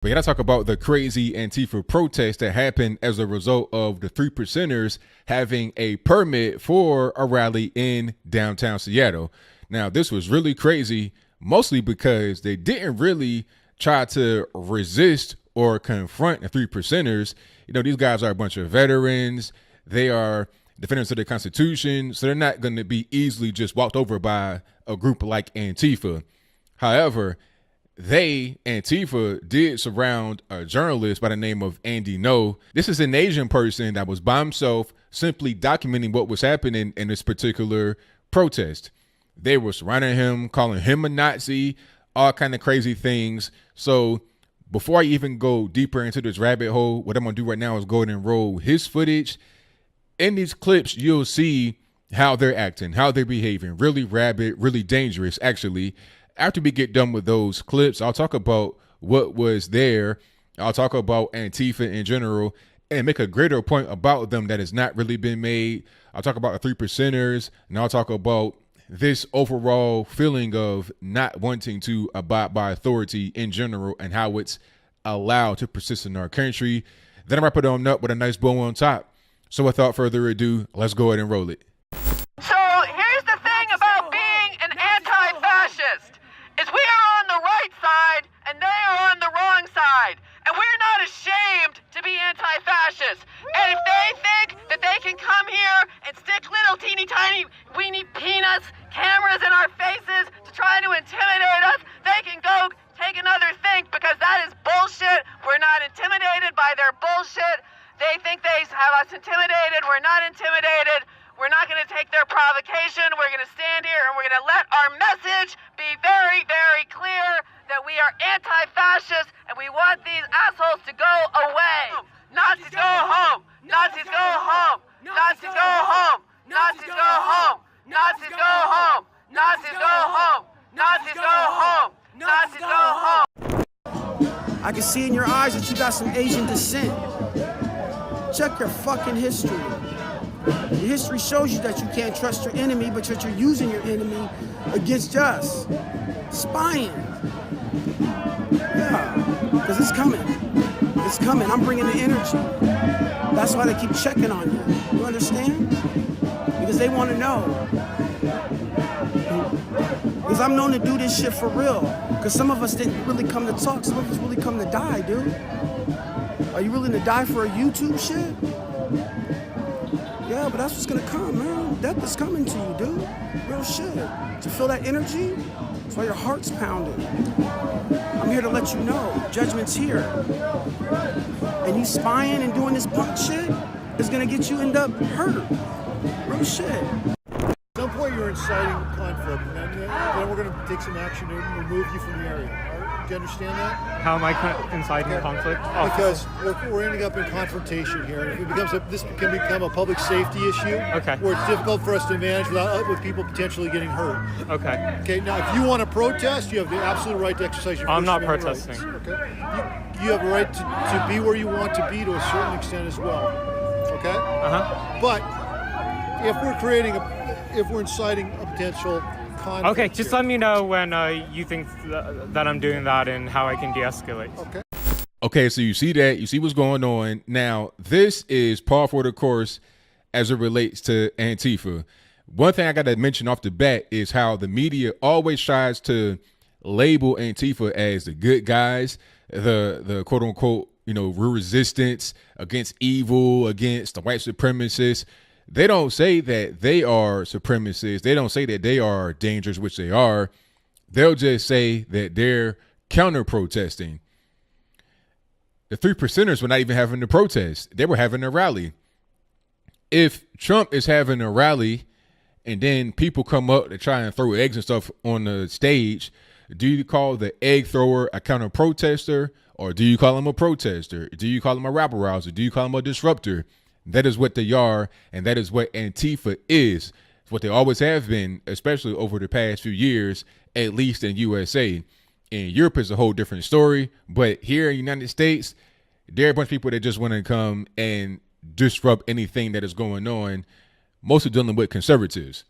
We gotta talk about the crazy Antifa protest that happened as a result of the 3%ers having a permit for a rally in downtown Seattle. Now, this was really crazy, mostly because they didn't really try to resist or confront the 3%ers. You know, these guys are a bunch of veterans. They are defenders of the Constitution, so they're not going to be easily just walked over by a group like Antifa. However, Antifa, did surround a journalist by the name of Andy Ngo. This is an Asian person that was by himself, simply documenting what was happening in this particular protest. They were surrounding him, calling him a Nazi, all kind of crazy things. So before I even go deeper into this rabbit hole, what I'm going to do right now is go ahead and roll his footage. In these clips, you'll see how they're acting, how they're behaving. Really rabid, really dangerous, actually. After we get done with those clips, I'll talk about what was there. I'll talk about Antifa in general and make a greater point about them that has not really been made. I'll talk about the 3%ers, and I'll talk about this overall feeling of not wanting to abide by authority in general and how it's allowed to persist in our country. Then I wrap it on up with a nice bow on top. So without further ado, let's go ahead and roll it. So here's the thing about being an anti-fascist. Is we are on the right side and they are on the wrong side. And we're not ashamed to be anti-fascist. And if they think that they can come here and stick little teeny tiny weeny peanuts cameras in our faces to try to intimidate us, they can go take another think, because that is bullshit. We're not intimidated by their bullshit. They think they have us intimidated. We're not intimidated. We're not going to take their provocation. We're going to stand here and we're going to let our message be very, very clear that we are anti-fascist and we want these assholes to go away. Nazis go home. Nazis go home. Nazis go home. Nazis go home. Nazis go home. Nazis go home. Nazis go home. Nazis go home. I can see in your eyes that you got some Asian descent. Check your fucking history. Your history shows you that you can't trust your enemy, but that you're using your enemy against us. Spying. Yeah, because it's coming. It's coming. I'm bringing the energy. That's why they keep checking on you. You understand? Because they want to know. Because I'm known to do this shit for real. Because some of us didn't really come to talk. Some of us really come to die, dude. Are you willing to die for a YouTube shit? Yeah, but that's what's gonna come, man. Death is coming to you, dude. Real shit. To feel that energy, that's why your heart's pounding. I'm here to let you know, judgment's here. And you spying and doing this punk shit is gonna get you end up hurt. Real shit. At some point you're inciting conflict, and then we're gonna take some action to remove you from the area. Do you understand that? How am I inciting conflict? Oh. Because we're ending up in confrontation here. If it becomes this can become a public safety issue, okay, where it's difficult for us to manage with people potentially getting hurt. Okay. Okay. Now, if you want to protest, you have the absolute right to exercise your. I'm not protesting. Rights. Okay. You have a right to be where you want to be to a certain extent as well. Okay. But if we're inciting a potential conflict. Okay, just let me know when you think that I'm doing that and how I can de-escalate. Okay. Okay, so you see that. You see what's going on. Now, this is par for the course as it relates to Antifa. One thing I got to mention off the bat is how the media always tries to label Antifa as the good guys, the quote unquote, real resistance against evil, against the white supremacists. They don't say that they are supremacists. They don't say that they are dangerous, which they are. They'll just say that they're counter-protesting. The 3%ers were not even having a protest. They were having a rally. If Trump is having a rally and then people come up to try and throw eggs and stuff on the stage, do you call the egg thrower a counter-protester, or do you call him a protester? Do you call him a rabble-rouser? Do you call him a disruptor? That is what they are, and that is what Antifa is. It's what they always have been, especially over the past few years, at least in USA. In Europe, it's a whole different story, but here in the United States, there are a bunch of people that just want to come and disrupt anything that is going on, mostly dealing with conservatives.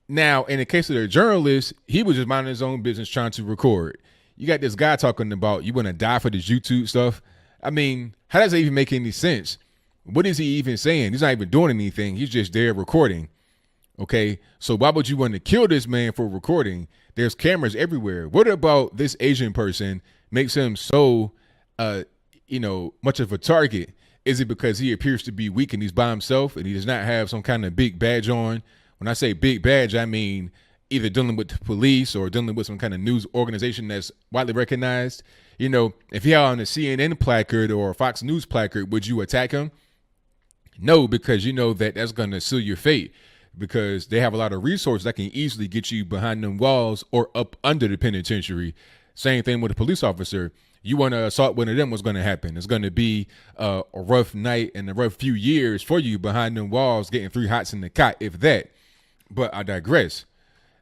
Now, in the case of the journalist, he was just minding his own business trying to record. you got this guy talking about you want to die for this YouTube stuff. I mean, how does that even make any sense? What is he even saying? He's not even doing anything. He's just there recording. Okay, so why would you want to kill this man for recording? There's cameras everywhere. What about this Asian person makes him so, much of a target? Is it because he appears to be weak and he's by himself and he does not have some kind of big badge on? When I say big badge, I mean either dealing with the police or dealing with some kind of news organization that's widely recognized. You know, if he had on a CNN placard or a Fox News placard, would you attack him? No, because you know that that's going to seal your fate, because they have a lot of resources that can easily get you behind them walls or up under the penitentiary. Same thing with a police officer. You want to assault one of them, what's going to happen? It's going to be a rough night and a rough few years for you behind them walls, getting 3 hots in the cot, if that. But I digress.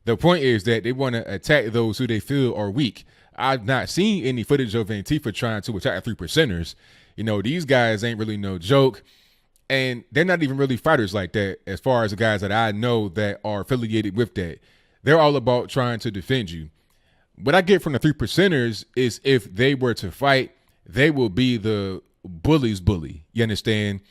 The point is that they want to attack those who they feel are weak. I've not seen any footage of Antifa trying to attack 3%ers. You know, these guys ain't really no joke. And they're not even really fighters like that, as far as the guys that I know that are affiliated with that. They're all about trying to defend you. What I get from the 3%ers is if they were to fight, they will be the bully's bully. You understand?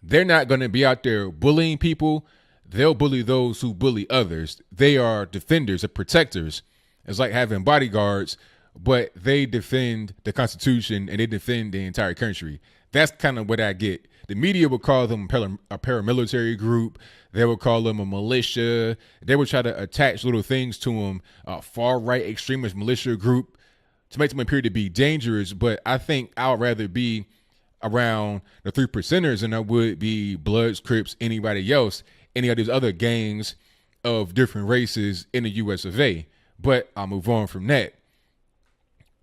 They're not going to be out there bullying people. They'll bully those who bully others. They are defenders and protectors. It's like having bodyguards, but they defend the Constitution and they defend the entire country. That's kind of what I get. The media would call them a paramilitary group. They would call them a militia. They would try to attach little things to them, a far-right extremist militia group, to make them appear to be dangerous. But I think I would rather be around the 3%ers than I would be Bloods, Crips, anybody else, any of these other gangs of different races in the US of A. But I'll move on from that.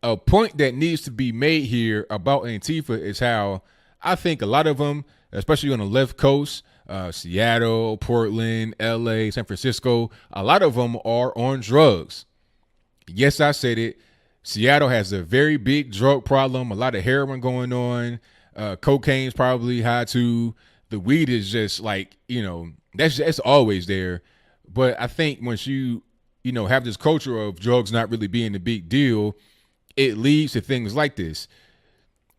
A point that needs to be made here about Antifa is how I think a lot of them, especially on the left coast, Seattle, Portland, LA, San Francisco, a lot of them are on drugs. Yes, I said it. Seattle has a very big drug problem, a lot of heroin going on. Cocaine's probably high too. The weed is just like, that's always there. But I think once you have this culture of drugs not really being a big deal, it leads to things like this.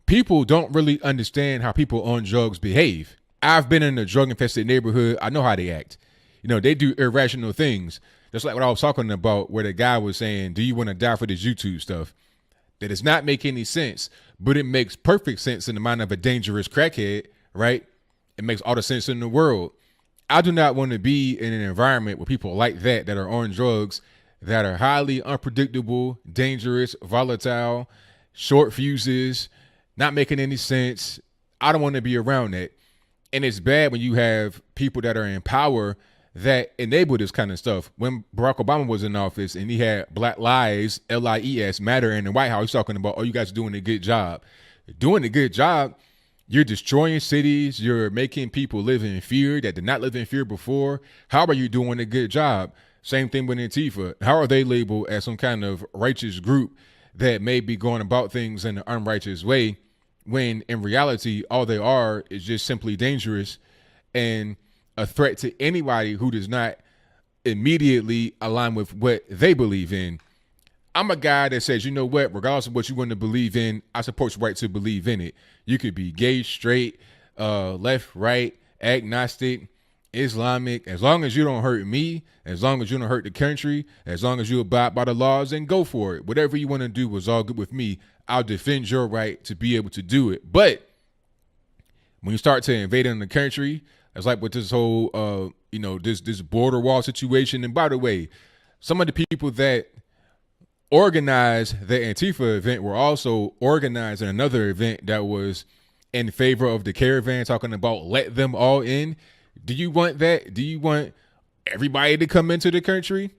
People don't really understand how people on drugs behave. I've been in a drug-infested neighborhood. I know how they act. They do irrational things. Just like what I was talking about, where the guy was saying, do you want to die for this YouTube stuff? That does not make any sense, but it makes perfect sense in the mind of a dangerous crackhead, right? It makes all the sense in the world. I do not want to be in an environment with people like that are on drugs, that are highly unpredictable, dangerous, volatile, short fuses, not making any sense. I don't want to be around that. And it's bad when you have people that are in power that enable this kind of stuff. When Barack Obama was in office and he had Black Lives, LIES, matter in the White House, he's talking about, oh, you guys are doing a good job. Doing a good job, you're destroying cities. You're making people live in fear that did not live in fear before. How are you doing a good job? Same thing with Antifa. How are they labeled as some kind of righteous group that may be going about things in an unrighteous way, when in reality, all they are is just simply dangerous and a threat to anybody who does not immediately align with what they believe in. I'm a guy that says, you know what, regardless of what you want to believe in, I support your right to believe in it. You could be gay, straight, left, right, agnostic, Islamic. As long as you don't hurt me, as long as you don't hurt the country, as long as you abide by the laws, then go for it. Whatever you want to do is all good with me. I'll defend your right to be able to do it. But when you start to invade in the country, it's like with this whole, this border wall situation. And by the way, some of the people that organized the Antifa event were also organizing another event that was in favor of the caravan, talking about let them all in. Do you want that? Do you want everybody to come into the country?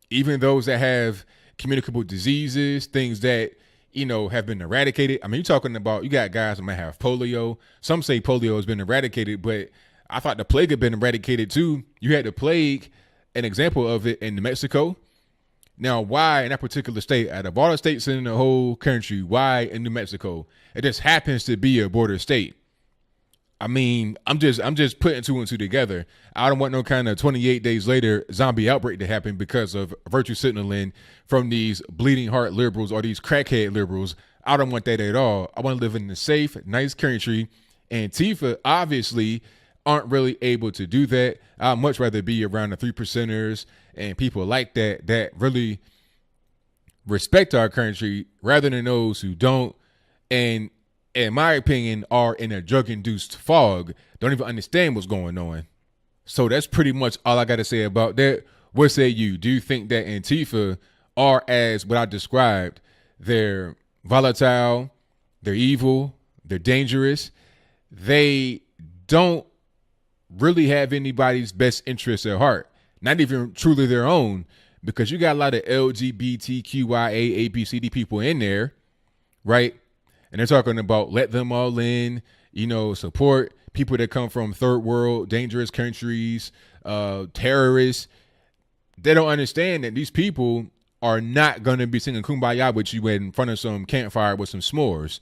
Even those that have communicable diseases, things that, have been eradicated. I mean, you're talking about, you got guys that might have polio. Some say polio has been eradicated, but I thought the plague had been eradicated too. You had the plague, an example of it in New Mexico. Now, why in that particular state, out of all the states in the whole country, why in New Mexico? It just happens to be a border state. I mean, I'm just putting two and two together. I don't want no kind of 28 days later zombie outbreak to happen because of virtue signaling from these bleeding heart liberals or these crackhead liberals. I don't want that at all. I want to live in a safe, nice country. Antifa obviously aren't really able to do that. I'd much rather be around the 3%ers and people like that really respect our country rather than those who don't, and in my opinion are in a drug-induced fog, don't even understand what's going on. So that's pretty much all I got to say about that. What say you? Do you think that Antifa are, as what I described, they're volatile, they're evil, they're dangerous, they don't really have anybody's best interests at heart, not even truly their own, because you got a lot of LGBTQIA, ABCD people in there, right? And they're talking about let them all in, support people that come from third world, dangerous countries, terrorists. They don't understand that these people are not going to be singing Kumbaya with you in front of some campfire with some s'mores.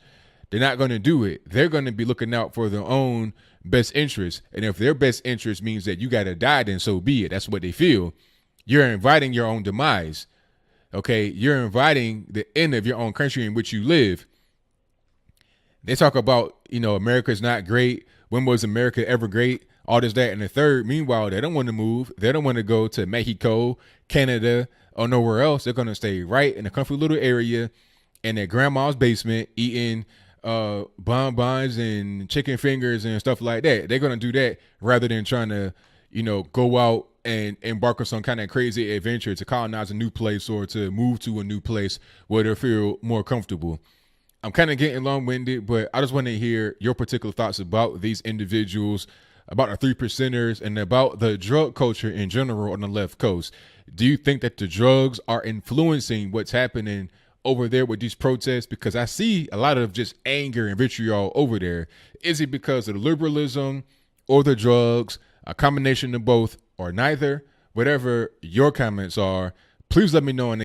They're not going to do it. They're going to be looking out for their own best interest. And if their best interest means that you got to die, then so be it. That's what they feel. You're inviting your own demise. Okay. You're inviting the end of your own country in which you live. They talk about, America's not great. When was America ever great? All this, that, and the third. Meanwhile, they don't want to move. They don't want to go to Mexico, Canada, or nowhere else. They're going to stay right in a comfy little area in their grandma's basement eating bonbons and chicken fingers and stuff like that. They're going to do that rather than trying to, go out and embark on some kind of crazy adventure to colonize a new place or to move to a new place where they feel more comfortable. I'm kind of getting long-winded, but I just want to hear your particular thoughts about these individuals, about the 3%ers, and about the drug culture in general on the left coast. Do you think that the drugs are influencing what's happening over there with these protests? Because I see a lot of just anger and vitriol over there. Is it because of the liberalism or the drugs, a combination of both or neither? Whatever your comments are, please let me know in the